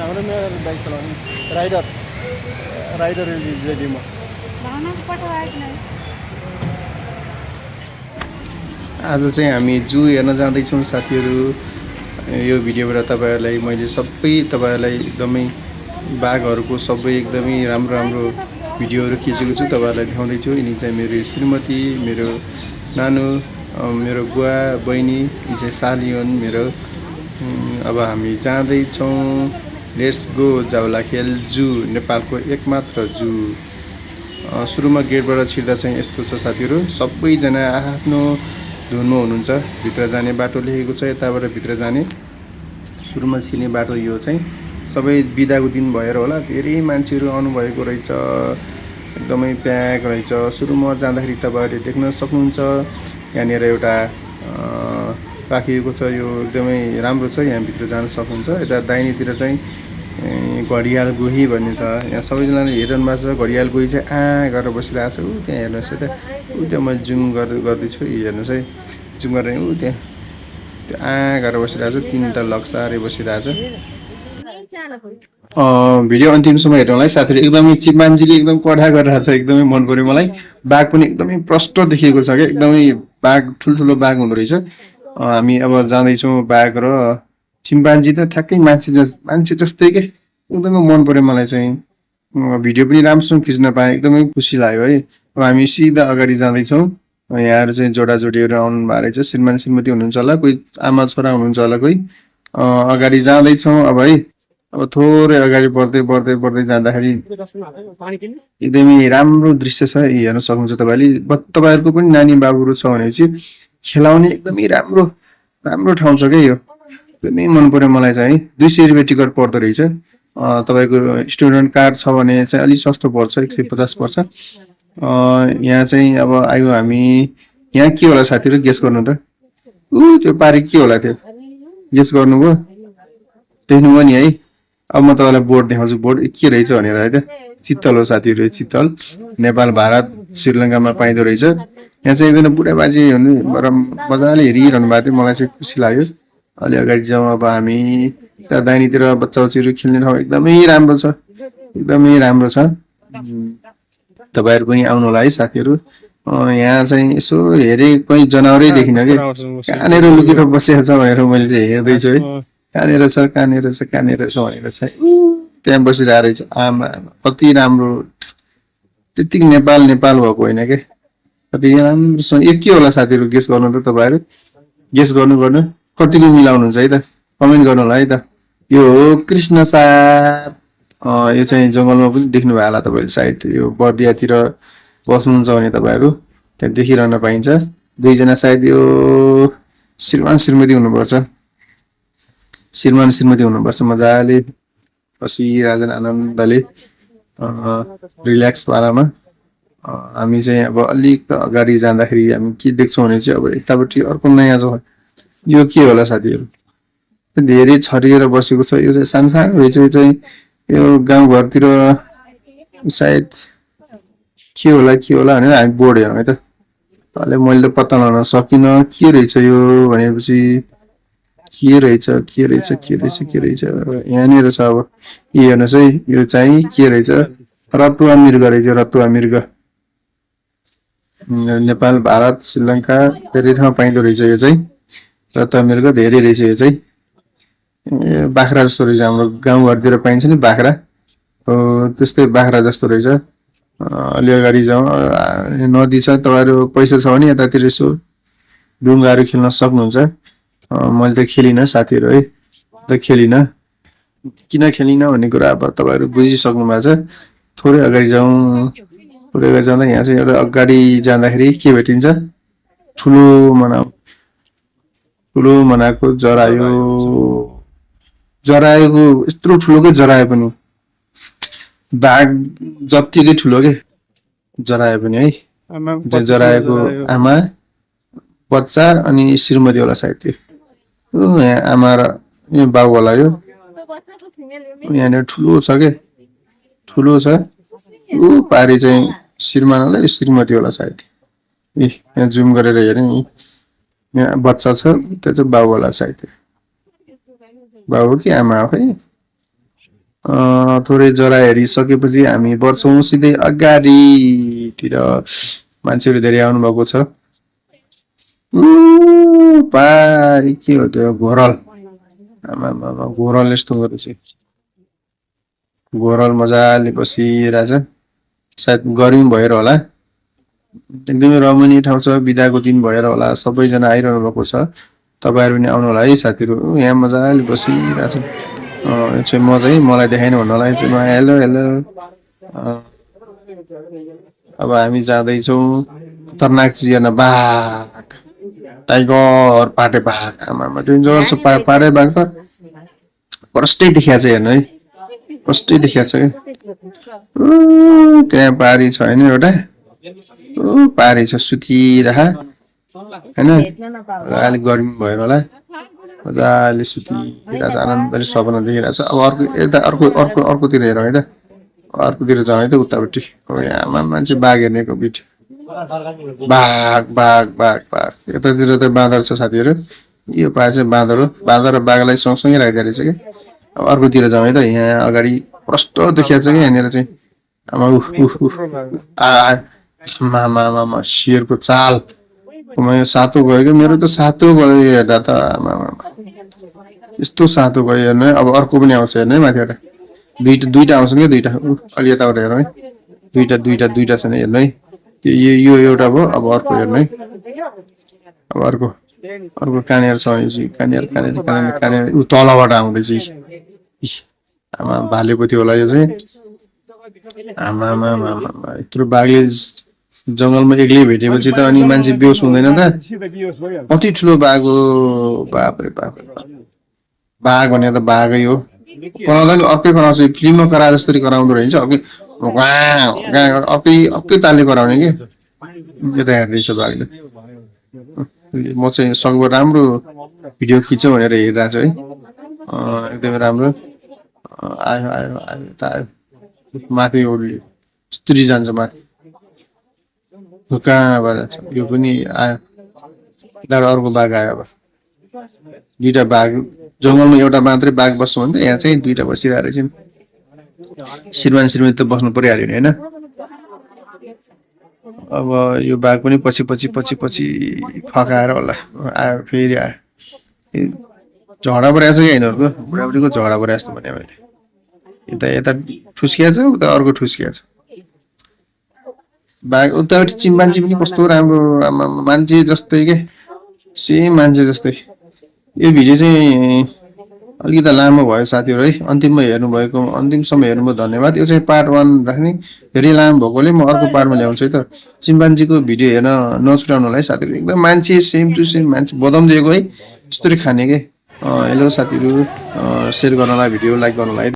हाम्रो मेरो बाइक चलाउने राइडर राइडर रेडी म आज चाहिँ हामी जू हेर्न जाँदैछौँ साथीहरू। यो भिडियोबाट तपाईहरुलाई मैले सबै तपाईहरुलाई एकदमै बाघहरूको सबै एकदमै राम्रो राम्रो भिडियोहरू खिचेको छु, तपाईहरुलाई देखाउँदै छु। यिनी चाहिँ मेरो श्रीमती, मेरो नानु, मेरो बुवा बहिनी, यिनी चाहिँ साली हुन् मेरो। अब हामी जाँदै छौँ। लेट्स गो जावलाखेल जू, नेपालको एकमात्र जू। सुरुमा गेटबाट छिर्दा चाहिँ यस्तो छ साथीहरू, सबैजना आफ्नो धुनमा हुनुहुन्छ। भित्र जाने बाटो लेखेको छ, यताबाट भित्र जाने सुरुमा छिर्ने बाटो यो चाहिँ। सबै बिदाको दिन भएर होला धेरै मान्छेहरू आउनुभएको रहेछ, एकदमै प्याक रहेछ। सुरुमा जाँदाखेरि तपाईहरुले देख्न सक्नुहुन्छ यहाँनिर एउटा राखिएको छ, यो एकदमै राम्रो छ, यहाँ भित्र जान सक्नुहुन्छ। यता दाहिनेतिर चाहिँ घडियाल गोही भन्ने छ, यहाँ सबैजनाले हेरिरहनु भएको छ। घडियाल गोही चाहिँ गरेर बसिरहेको छ, ऊ त्यहाँ हेर्नुहोस् त, ऊ त्यहाँ मैले जुम गर्दैछु, हेर्नुहोस् है, जुम गरेर ऊ त्यहाँ त्यो गरेर बसिरहेको छ, तीनवटा लक्सारे बसिरहेको छ। भिडियो अन्तिमसम्म हेर्नुलाई साथीहरू। एकदमै चिम्पान्जीले एकदम कडा गरिरहेको छ, एकदमै मन पर्यो मलाई। बाघ पनि एकदमै प्रष्ट देखिएको छ क्या, एकदमै बाघ ठुल्ठुलो बाघ हुँदो रहेछ। हामी अब जाँदैछौँ। बाघ र चिम्पान्जी त ठ्याक्कै मान्छे जस्तै के, एकदमै मन पर्यो मलाई चाहिँ। भिडियो पनि राम्रोसँग खिच्न पाएँ, एकदमै खुसी लाग्यो है। अब हामी सिधा अगाडि जाँदैछौँ। यहाँहरू चाहिँ जोडाजोडीहरू आउनु भएको रहेछ, श्रीमान श्रीमती हुनुहुन्छ होला, कोही आमा छोरा हुनुहुन्छ होला कोही। अगाडि जाँदैछौँ अब है। अब थोरै अगाडि बढ्दै जाँदाखेरि एकदमै राम्रो दृश्य छ, हेर्न सक्नुहुन्छ तपाईँले। तपाईँहरूको पनि नानी बाबुहरू छ भने चाहिँ खेलाउने एकदमै राम्रो ठाउँ छ क्या यो, एकदमै मन पर्यो मलाई चाहिँ है। 200 रुपियाँ टिकट पर्दो रहेछ। तपाईँको स्टुडेन्ट कार्ड छ भने चाहिँ अलिक सस्तो पर्छ, 150 पर्छ। यहाँ चाहिँ अब आयो हामी। यहाँ के होला साथीहरू, गेस गर्नु त। त्यो पारी के होला, त्यो गेस गर्नुभयो, देख्नुभयो नि है। अब म तपाईँलाई बोर्ड देखाउँछु, बोर्ड के रहेछ भनेर है त। चित्तल हो साथीहरू, चित्तल नेपाल, भारत, श्रीलङ्कामा पाइँदो रहेछ। यहाँ चाहिँ एकजना बुढा बाजे हुनु मजाले हेरिरहनु भएको थियो, मलाई चाहिँ खुसी लाग्यो। अलि अगाडि जाउँ अब हामी। त्यहाँ दाहिनेतिर बच्चाहरू खेल्ने ठाउँ एकदमै राम्रो छ, एकदमै राम्रो छ। तपाईँहरू पनि आउनु होला है साथीहरू। यहाँ चाहिँ यसो हेरेँ, कोही जनावरै देखिनँ कि, कहाँनिर लुकेर बसेको छ भनेर मैले चाहिँ हेर्दैछु है। कहाँनिर छ भनेर चाहिँ त्यहाँ बसिरहेको रहेछ। आमा कति राम्रो, त्यतिकै नेपाल भएको होइन क्या, कति राम्रोसँग। यो के होला साथीहरू, गेस गर्नु त तपाईँहरू, गेस गर्नु कतिले मिलाउनुहुन्छ है त, कमेन्ट गर्नु होला है त। यो हो कृष्ण सार। यो चाहिँ जङ्गलमा पनि देख्नु भयो होला तपाईँले सायद, यो बर्दियातिर बस्नुहुन्छ भने तपाईँहरू त्यहाँ देखिरहन पाइन्छ। दुईजना सायद यो श्रीमान श्रीमती हुनुपर्छ, श्रीमान श्रीमती हुनुपर्छ। मजाले बसिरहेछन् आनन्दले, रिल्याक्स पारामा। हामी चाहिँ अब अलिक अगाडि जाँदाखेरि हामी के देख्छौँ भने चाहिँ अब यतापट्टि अर्को नयाँ छ। यो के होला साथीहरू, धेरै छरिएर बसेको छ। यो चाहिँ सानो रहेछ, यो चाहिँ यो गाउँघरतिर सायद के होला भनेर हामी बोर्ड हेरौँ है त। अहिले मैले त पत्ता लगाउन सकिनँ के रहेछ यो भनेपछि। के रहेछ यहाँनिर छ। अब यो हेर्नुहोस् है, यो चाहिँ के रहेछ, रतुवा मृग रहेछ, रतुवा मृग। नेपाल, भारत, श्रीलङ्का धेरै ठाउँ पाइँदो रहेछ यो चाहिँ। रतुवा मृग धेरै रहेछ यो चाहिँ। बाख्रा जस्तो रहेछ, हाम्रो गाउँघरतिर पाइन्छ नि बाख्रा, त्यस्तै बाख्रा जस्तो रहेछ। अलि अगाडि जाउँ। नदी छ, तपाईँहरू पैसा छ भने यतातिर यसो डुङ्गाहरू खेल्न सक्नुहुन्छ। मैले त खेलिनँ साथीहरू है, खेलिनँ। किन खेलिनँ भन्ने कुरा अब तपाईँहरू बुझिसक्नु भएको छ। थोरै अगाडि जाँदा यहाँ चाहिँ एउटा अगाडि जाँदाखेरि के भेटिन्छ, ठुलो मनाको जरायो यत्रो ठुलो के जरायो पनि, बाघ जत्तिकै ठुलो के जरायो पनि है। जराएको आमा, बच्चा अनि श्रीमती होला सायद त्यो। यहाँ आमा र बाउ होला यो। यहाँनिर ठुलो छ के, ठुलो छ। ऊ पारि चाहिँ श्रीमान होला, यो श्रीमती होला सायद। यहाँ जुम गरेर हेरेँ, यहाँ बच्चा छ, त्यो चाहिँ बाउ होला सायद। बाउ हो कि आमा हो खै, थोरै जरा हेरिसकेपछि हामी बढ्छौँ सिधै अगाडितिर। मान्छेहरू धेरै आउनु भएको छ। पारी के हो त्यो घोरल। आमामामा घोरल यस्तो गरेपछि घोरल मजाले बसिरहेछ। सायद गर्मी भएर होला। एकदमै रमणीय ठाउँ छ। बिदाको दिन भएर होला सबैजना आइरहनु भएको छ। तपाईँहरू पनि आउनु होला है साथीहरू। यहाँ मजाले बसिरहेछ। यो चाहिँ म चाहिँ मलाई देखाइन भन्नलाई चाहिँ हेलो हेलो। अब हामी जाँदैछौँ खतरनाक चिज हेर्न। बाघ टाइगर पाटे बाघ। आमामा डेन्जर छ पाटे बाघ त। प्रष्टै देखिया छ हेर्नु है। प्रष्टै देखिया छ कि। त्यहाँ पारी छ होइन एउटा। पारी छ सुतिरह होइन। अलिक गर्मी भएर होला मजाले सुतिरहेको छ। आनन्दले सपना देखिरहेको छ। अब अर्को यता अर्कोतिर हेरौँ है त। अर्कोतिर जाउँ है त उतापट्टि। यहाँ मान्छे बाघ हेर्नेको बिट। बाघ बाघ बाघ बाघ। यतातिर त बाँदर छ साथीहरू। यो पाए चाहिँ बाँदर हो। बाँदर र बाघलाई सँगसँगै राख्दो रहेछ कि। अब अर्कोतिर जाउँ है त। यहाँ अगाडि प्रष्ट देखिया छ कि यहाँनिर चाहिँ। आमा उफ उफ उफ आमामामा शेरको चाल। म सातो गयो कि मेरो त सातो गयो हेर्दा त। आमामा यस्तो सातो गयो हेर्नु है। अब अर्को पनि आउँछ हेर्नु है माथिबाट। दुईटा आउँछन् क्या दुईटा। अलि यताबाट हेरौँ है। दुईटा छन् हेर्नु है। यो एउटा भयो। अब अर्को हेर्नु है। अब अर्को कहाँनिर छ कहाँनिर ऊ तलबाट आउँदैछ। आमा भालेको थियो होला यो चाहिँ। आमामा यत्रो बाघले जङ्गलमा एक्लै भेटेपछि त अनि मान्छे बेहोस हुँदैन त। कति ठुलो बाघ हो। बापरे बाप। बाघ भने त बाघै हो। कराउँदा नि अर्कै कराउँछ। फिल्ममा कराए जसरी कराउँदो रहेछ। अर्कै तालले कराउने कि। यता हेर्दैछ बाघले। म चाहिँ सकभर राम्रो भिडियो खिचौँ भनेर हेरिरहेको छु है। एकदमै राम्रो। आयो आयो आयो त आयो। माथि ओर्लियो स्त्री जान्छ माथि। कहाँबाट यो पनि आयो। त्यहाँबाट अर्को बाघ आयो। अब दुईटा बाघ जङ्गलमा एउटा मात्रै बाघ बस्छ भने त यहाँ चाहिँ दुईटा बसिरहेको रहेछन्। श्रीमान त बस्नु परिहाल्यो नि होइन। अब यो बाघ पनि पछि फकाएर होला आयो फेरि आयो। झगडा परेको छ कि यिनीहरूको बुढाबुढीको झगडा परे जस्तो भने मैले। यता ठुस्किया छ उता अर्को ठुस्किया छ। बाघ उतापट्टि चिम्पान्जी पनि कस्तो राम्रो मान्छे जस्तै के। सेम मान्छे जस्तै। यो भिडियो चाहिँ अलिकति लामो भयो साथीहरू है। अन्तिमसम्म हेर्नुभयो धन्यवाद। यो चाहिँ पार्ट 1 राख्ने। धेरै लामो भएकोले म अर्को पार्टमा ल्याउँछु है त। चिम्पान्जीको भिडियो हेर्न नछुटाउनु होला है साथीहरू। एकदम मान्छे सेम टु सेम मान्छे बदाम दिएको है। यस्तरी खाने के। हेलो साथीहरू। सेयर गर्नलाई भिडियो लाइक गर्नलाई।